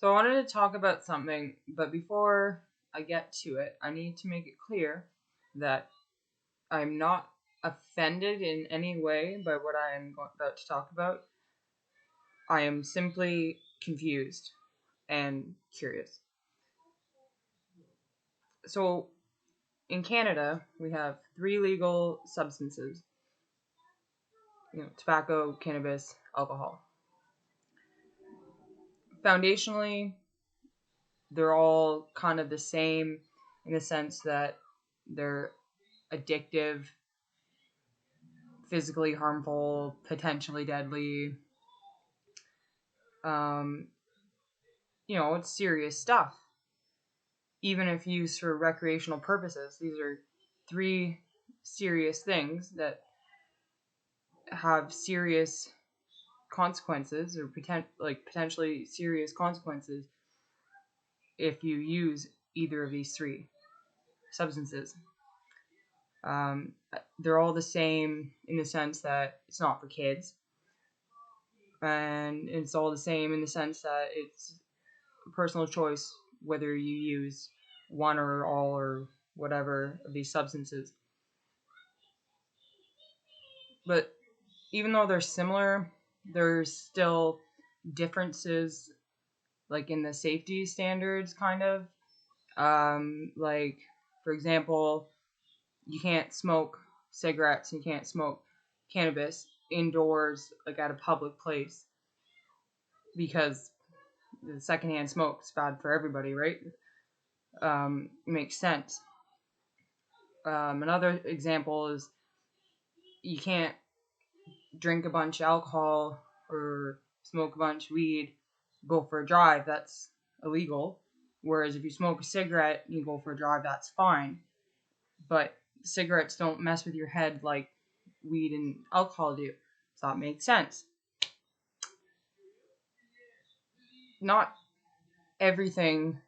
So I wanted to talk about something, but before I get to it, I need to make it clear that I'm not offended in any way by what I am about to talk about. I am simply confused and curious. So in Canada, we have 3 legal substances: tobacco, cannabis, alcohol. Foundationally, they're all kind of the same in the sense that they're addictive, physically harmful, potentially deadly. Um, it's serious stuff. Even if used for recreational purposes, these are 3 serious things that have serious consequences, or potentially serious consequences if you use either of these 3 substances. They're all the same in the sense that it's not for kids, and it's all the same in the sense that it's a personal choice whether you use one or all or whatever of these substances. But even though they're similar, there's still differences, like in the safety standards, kind of. Like, for example, you can't smoke cigarettes, you can't smoke cannabis indoors, like at a public place, because the secondhand smoke is bad for everybody, right? It makes sense. Another example is you can't drink a bunch of alcohol or smoke a bunch of weed, go for a drive. That's illegal. Whereas if you smoke a cigarette and you go for a drive, that's fine. But cigarettes don't mess with your head like weed and alcohol do. So that makes sense. Not everything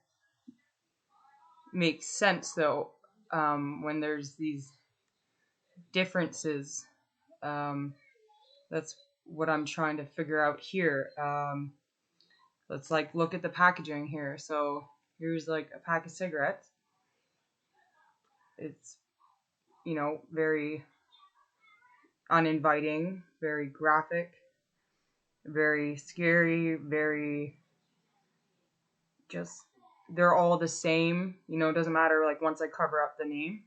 makes sense, though, when there's these differences. That's what I'm trying to figure out here. Let's look at the packaging here. So here's a pack of cigarettes. It's very uninviting, very graphic, very scary, very just, they're all the same. It doesn't matter, once I cover up the name,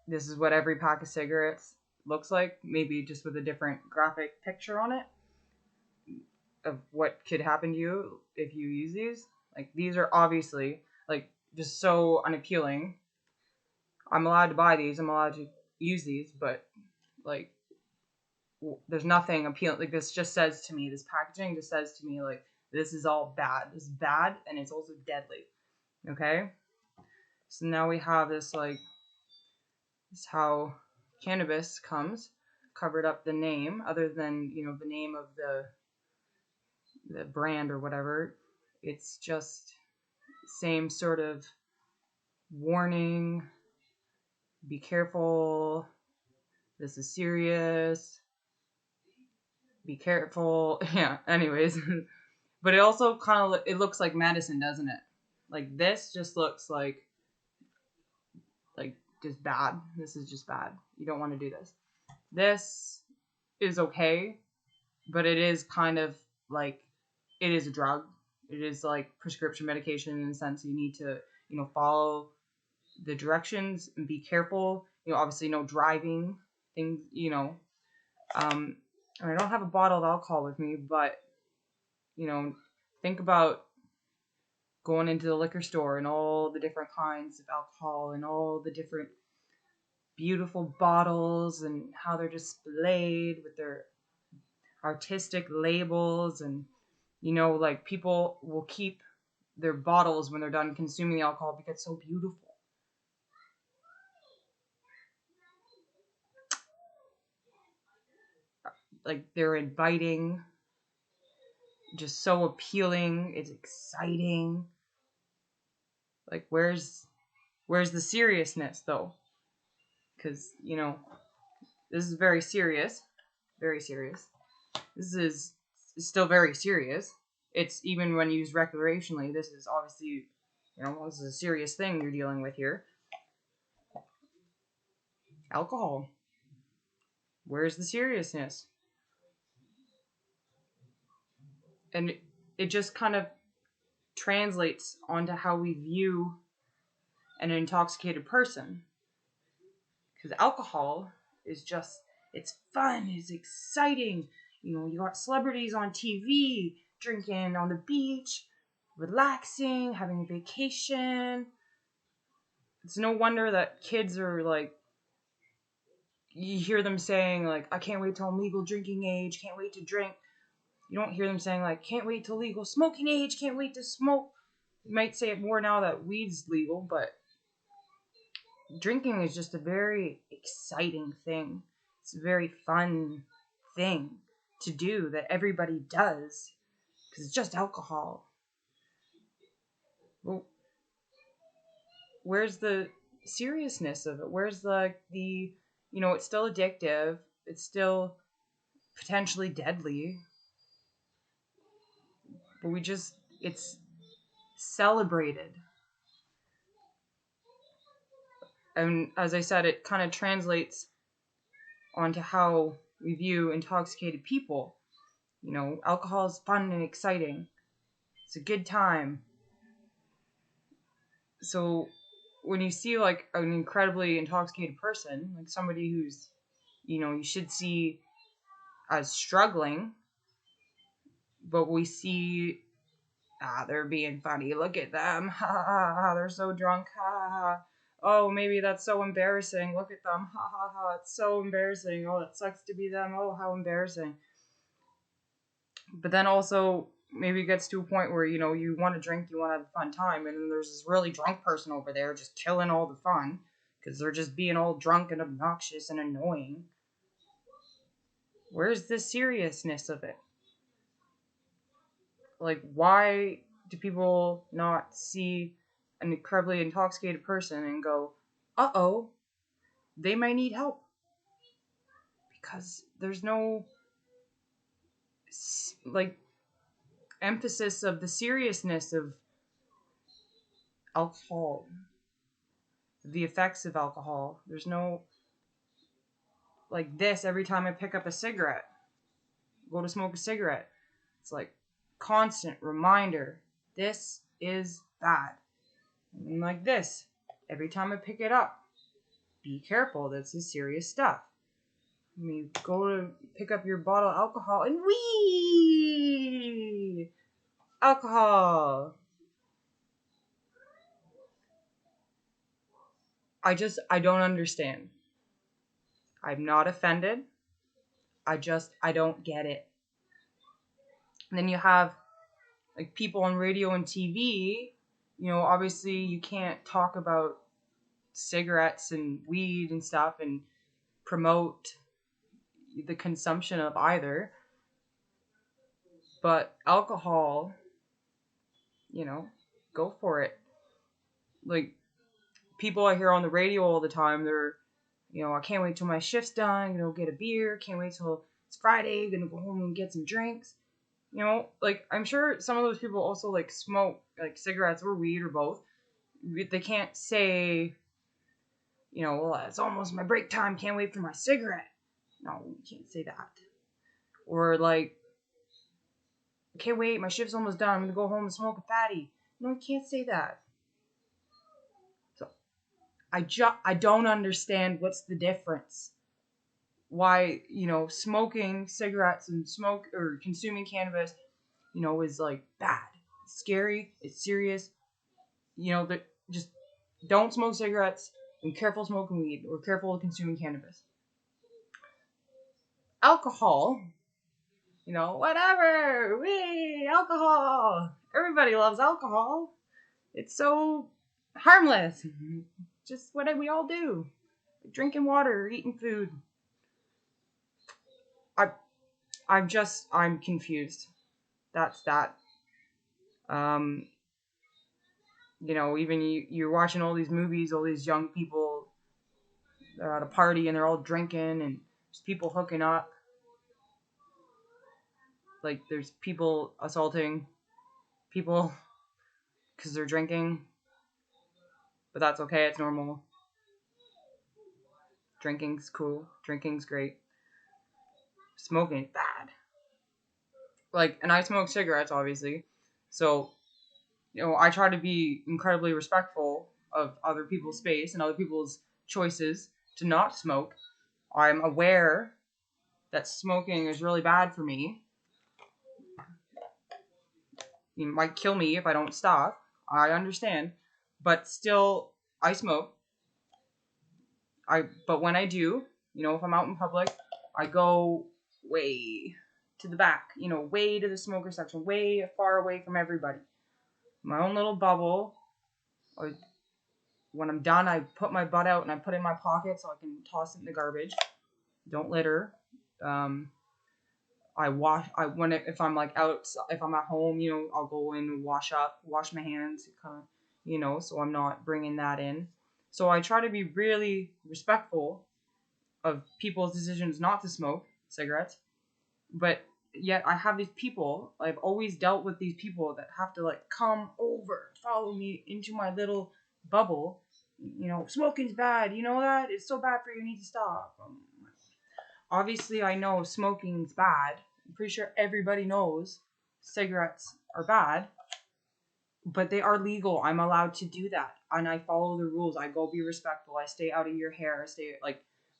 this is what every pack of cigarettes looks like, maybe just with a different graphic picture on it of what could happen to you if you use these. These are obviously just so unappealing. I'm allowed to buy these, I'm allowed to use these, but there's nothing appealing. This just says to me, this packaging just says to me, this is all bad. This is bad, and it's also deadly. Okay? So now we have this, this is how cannabis comes. Covered up the name, other than, the name of the brand or whatever. It's just same sort of warning. Be careful. This is serious. Be careful. Yeah, anyways. But it also kind of, it looks like medicine, doesn't it? This just looks like just bad. This is just bad. You don't want to do this. This is okay, but it is kind of it is a drug. It is prescription medication in the sense you need to, follow the directions and be careful. Obviously no driving things, and I don't have a bottle of alcohol with me, but, think about going into the liquor store and all the different kinds of alcohol and all the different beautiful bottles and how they're displayed with their artistic labels, and people will keep their bottles when they're done consuming the alcohol because it's so beautiful. They're inviting, just so appealing, it's exciting. Where's the seriousness, though? Because this is very serious. Very serious. This is still very serious. it's even when used recreationally, this is obviously, this is a serious thing you're dealing with here. Alcohol. Where's the seriousness? And it just kind of translates onto how we view an intoxicated person. Because alcohol is just, it's fun, it's exciting. You got celebrities on TV drinking on the beach, relaxing, having a vacation. It's no wonder that kids are like, you hear them saying like, I can't wait till I'm legal drinking age, can't wait to drink. You don't hear them saying like, can't wait till legal smoking age, can't wait to smoke. You might say it more now that weed's legal, but drinking is just a very exciting thing. It's a very fun thing to do that everybody does because it's just alcohol. Well, where's the seriousness of it? Where's the it's still addictive. It's still potentially deadly. But it's celebrated. And as I said, it kind of translates onto how we view intoxicated people. Alcohol is fun and exciting. It's a good time. So when you see like an incredibly intoxicated person, like somebody who's, you should see as struggling, but we see, they're being funny. Look at them. Ha ha ha. They're so drunk. Ha ha ha. Oh, maybe that's so embarrassing. Look at them. Ha ha ha. It's so embarrassing. Oh, it sucks to be them. Oh, how embarrassing. But then also maybe it gets to a point where, you want to drink, you want to have a fun time, and then there's this really drunk person over there just killing all the fun because they're just being all drunk and obnoxious and annoying. Where's the seriousness of it? Like, why do people not see an incredibly intoxicated person and go, uh-oh, they might need help? Because there's no, like, emphasis of the seriousness of alcohol, the effects of alcohol. There's no, like this, every time I pick up a cigarette, go to smoke a cigarette, it's like constant reminder, this is bad. And like this, every time I pick it up, be careful, this is serious stuff. When you go to pick up your bottle of alcohol and wee! Alcohol! I don't understand. I'm not offended. I don't get it. And then you have like people on radio and TV, obviously you can't talk about cigarettes and weed and stuff and promote the consumption of either. But alcohol, go for it. Like people I hear on the radio all the time, they're, I can't wait till my shift's done, get a beer, can't wait till it's Friday, gonna go home and get some drinks. Like I'm sure some of those people also like smoke like cigarettes or weed or both. They can't say, well, it's almost my break time, can't wait for my cigarette. No, you can't say that. Or like, I can't wait, my shift's almost done, I'm gonna go home and smoke a fatty. No, you can't say that. So I don't understand what's the difference. Why, smoking cigarettes and smoke or consuming cannabis, is like bad. It's scary, it's serious. That just don't smoke cigarettes and careful smoking weed or careful consuming cannabis. Alcohol, whatever. Wee, alcohol. Everybody loves alcohol. It's so harmless. Just what we all do. Drinking water, eating food. I'm confused. That's that. Even you're watching all these movies, all these young people, they're at a party and they're all drinking and there's people hooking up. Like there's people assaulting people because they're drinking, but that's okay. It's normal. Drinking's cool. Drinking's great. Smoking bad. Like, and I smoke cigarettes, obviously. So, I try to be incredibly respectful of other people's space and other people's choices to not smoke. I'm aware that smoking is really bad for me. It might kill me if I don't stop. I understand. But still, I smoke. But when I do, if I'm out in public, I go way to the back, way to the smoker section, way far away from everybody. My own little bubble. When I'm done, I put my butt out and I put it in my pocket so I can toss it in the garbage. Don't litter. I wash. If I'm like out, if I'm at home, I'll go in and wash my hands, kind of, so I'm not bringing that in. So I try to be really respectful of people's decisions not to smoke cigarettes, but yet I have these people. I've always dealt with these people that have to like come over, follow me into my little bubble. Smoking's bad. You know that? It's so bad for you. You need to stop. Obviously, I know smoking's bad. I'm pretty sure everybody knows cigarettes are bad, but they are legal. I'm allowed to do that, and I follow the rules. I go be respectful. I stay out of your hair. I stay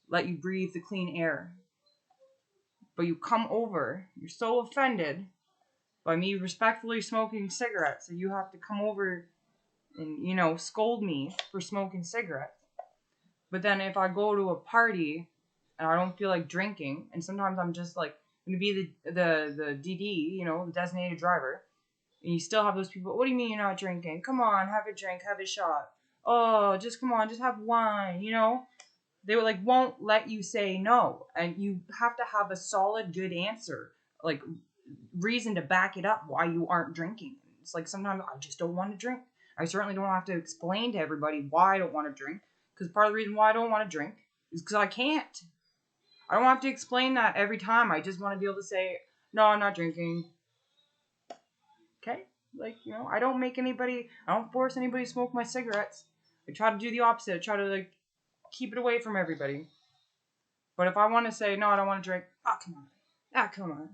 let you breathe the clean air. But you come over. You're so offended by me respectfully smoking cigarettes that you have to come over and scold me for smoking cigarettes. But then if I go to a party and I don't feel like drinking, and sometimes I'm just like going to be the DD, the designated driver, and you still have those people, what do you mean you're not drinking? Come on, have a drink, have a shot. Oh, just come on, just have wine, They won't let you say no, and you have to have a solid, good answer, reason to back it up why you aren't drinking. It's like sometimes I just don't want to drink. I certainly don't have to explain to everybody why I don't want to drink, because part of the reason why I don't want to drink is because I can't. I don't have to explain that every time. I just want to be able to say, no, I'm not drinking. Okay? I don't force anybody to smoke my cigarettes. I try to do the opposite. I try to, keep it away from everybody. But if I want to say, no, I don't want to drink, come on.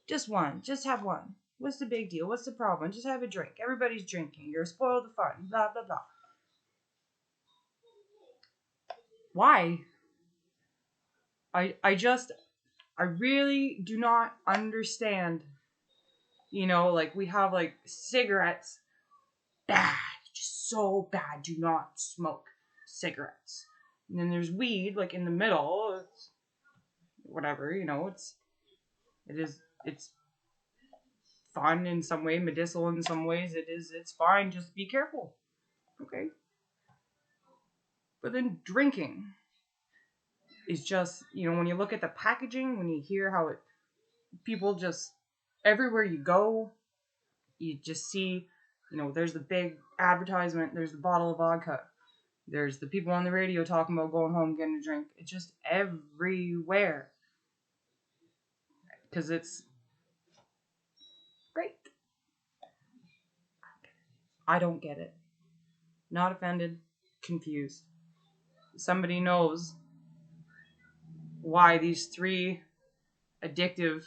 Just one. Just have one. What's the big deal? What's the problem? Just have a drink. Everybody's drinking. You're spoiled the fun. Blah, blah, blah. Why? I really do not understand. We have, cigarettes. Bad. Just so bad. Do not smoke cigarettes. And then there's weed, in the middle. It's whatever, it's fun in some way, medicinal in some ways. It's fine. Just be careful. Okay. But then drinking is just, when you look at the packaging, when you hear how people just, everywhere you go, you just see, there's the big advertisement, there's the bottle of vodka, there's the people on the radio talking about going home, getting a drink. It's just everywhere. Because it's great. I don't get it. Not offended, confused. Somebody knows why these 3 addictive,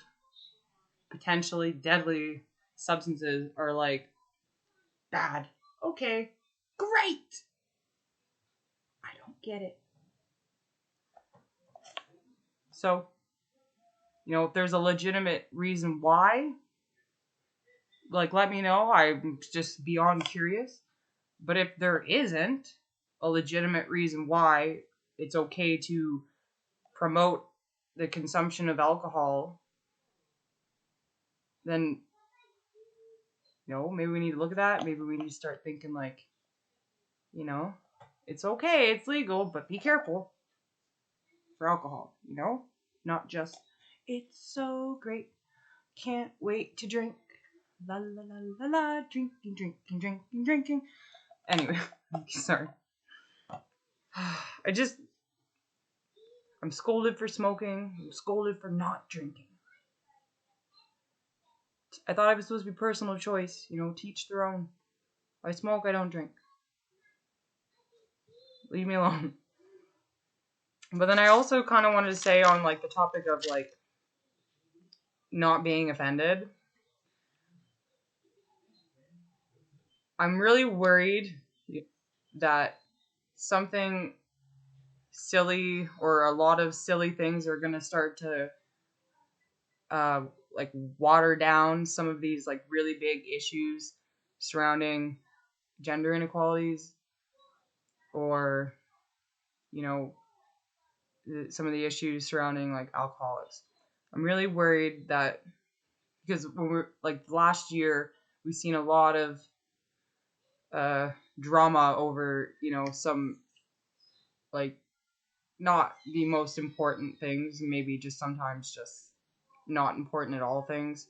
potentially deadly substances are bad. Okay, great. I don't get it. So, if there's a legitimate reason why, let me know. I'm just beyond curious. But if there isn't a legitimate reason why it's okay to promote the consumption of alcohol, then, maybe we need to look at that. Maybe we need to start thinking it's okay, it's legal, but be careful for alcohol, Not just, it's so great, can't wait to drink, la la la la la, drinking. Anyway, sorry. I'm scolded for smoking. I'm scolded for not drinking. I thought it was supposed to be personal choice, teach their own. I smoke, I don't drink. Leave me alone. But then I also kind of wanted to say on, like, the topic of, like, not being offended. I'm really worried that something silly or a lot of silly things are going to start to, like, water down some of these, like, really big issues surrounding gender inequalities or, some of the issues surrounding, like, alcoholics. I'm really worried that because when we're like last year, we've seen a lot of drama over some, like, not the most important things, maybe just sometimes just not important at all things.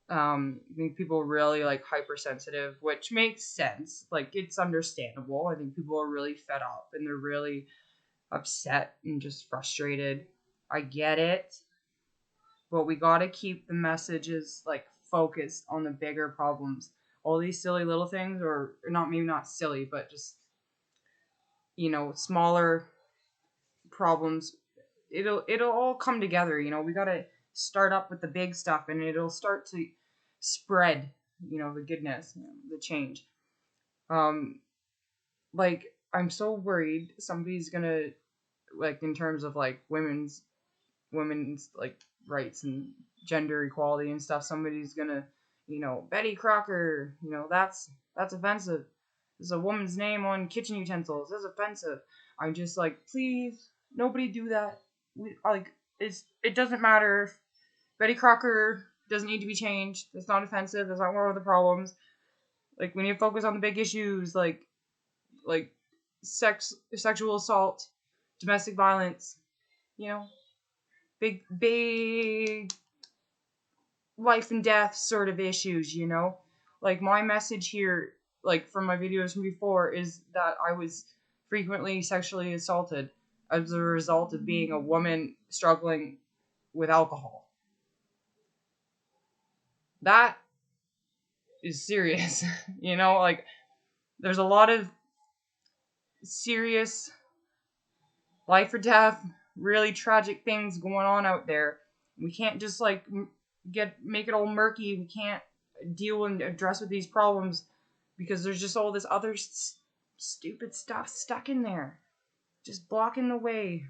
I think people are really, like, hypersensitive, which makes sense. Like, it's understandable. I think people are really fed up and they're really upset and just frustrated. I get it. But we gotta keep the messages, like, focused on the bigger problems. All these silly little things, or not, maybe not silly, but just, smaller problems. It'll all come together. We gotta start up with the big stuff, and it'll start to spread. The goodness, the change. Like, I'm so worried somebody's gonna, like, in terms of, like, women's like rights and gender equality and stuff, somebody's gonna, Betty Crocker, that's offensive. There's a woman's name on kitchen utensils. That's offensive. I'm just like, please, nobody do that. It doesn't matter if Betty Crocker doesn't need to be changed. It's not offensive. That's not one of the problems. Like, we need to focus on the big issues, like sexual assault, domestic violence, big life and death sort of issues, Like, my message here, like, from my videos from before, is that I was frequently sexually assaulted as a result of being a woman struggling with alcohol. That is serious, Like, there's a lot of serious life or death, really tragic things going on out there. We can't just, like, make it all murky. We can't deal and address with these problems because there's just all this other stupid stuff stuck in there, just blocking the way.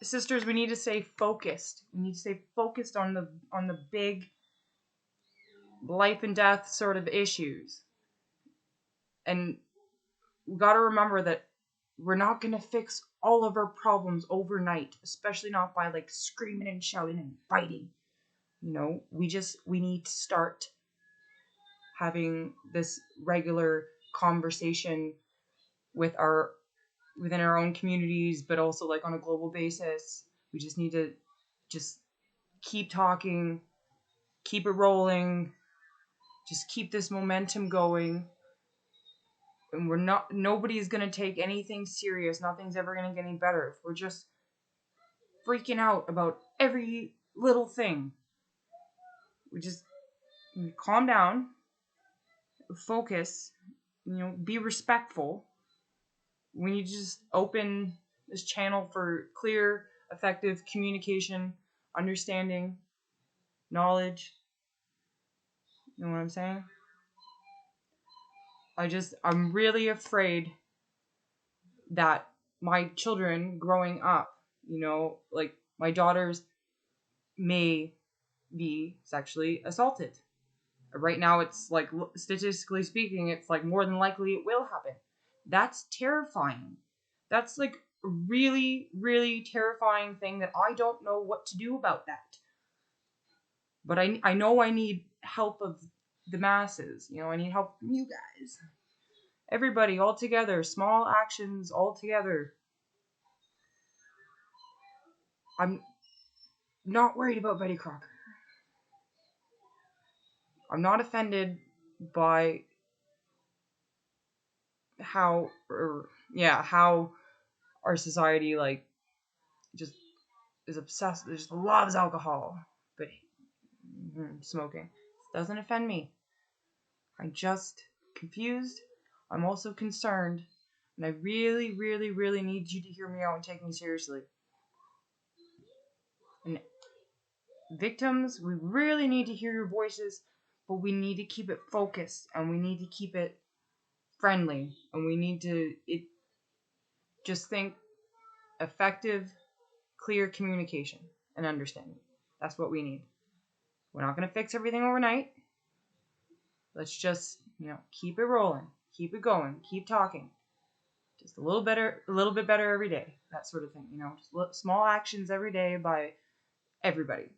Sisters, we need to stay focused. We need to stay focused on the big life and death sort of issues. And we got to remember that we're not going to fix all of our problems overnight, especially not by, like, screaming and shouting and fighting. We need to start having this regular conversation within our own communities, but also, like, on a global basis. We just need to just keep talking, keep it rolling, just keep this momentum going. And nobody's gonna take anything serious. Nothing's ever gonna get any better if we're just freaking out about every little thing. We just calm down, focus, be respectful. We need to just open this channel for clear, effective communication, understanding, knowledge. You know what I'm saying? I'm really afraid that my children growing up, like, my daughters may be sexually assaulted. Right now, it's like, statistically speaking, it's like more than likely it will happen. That's terrifying. That's, like, a really, really terrifying thing that I don't know what to do about that. But I know I need help of the masses. I need help from you guys. Everybody all together. Small actions all together. I'm not worried about Betty Crocker. I'm not offended by how our society, like, just is obsessed, just loves alcohol. But smoking. This doesn't offend me. I'm just confused. I'm also concerned. And I really, really, really need you to hear me out and take me seriously. And victims, we really need to hear your voices, but we need to keep it focused and we need to keep it friendly. And we need to just think effective, clear communication and understanding. That's what we need. We're not going to fix everything overnight. Let's just, keep it rolling, keep it going, keep talking. Just a little bit better every day. That sort of thing, just small actions every day by everybody.